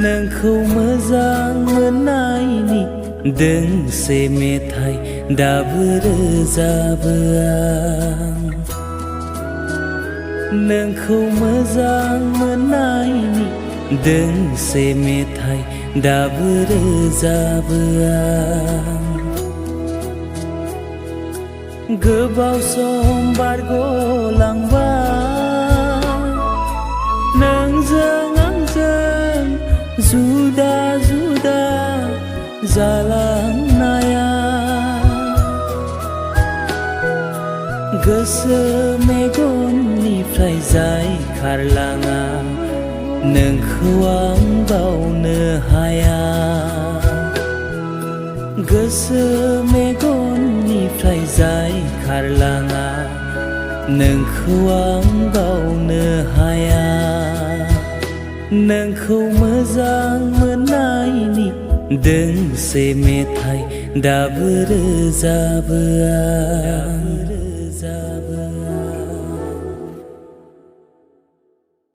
नोंखौ मोजां मोननायनि दोंसे मेथाइ दाबो रोजाबो आं। नोंखौ मोजां मोननायनि दोंसे मेथाइ दाबो रोजाबो आं। गोबाव सम बारग'लांबाय नोंजों आंजों जुदा जुदा जालांनाया, गोसो मेगननिफ्राय जाय खारलाङा नोंखौ आं बावनो हाया। गोसो मेगननिफ्राय जाय खारलाङा नोंखौ आं बावनो हाया। नोंखौ मोजां मोननायनि दोंसे मेथाइ दाबो रोजाबो आं।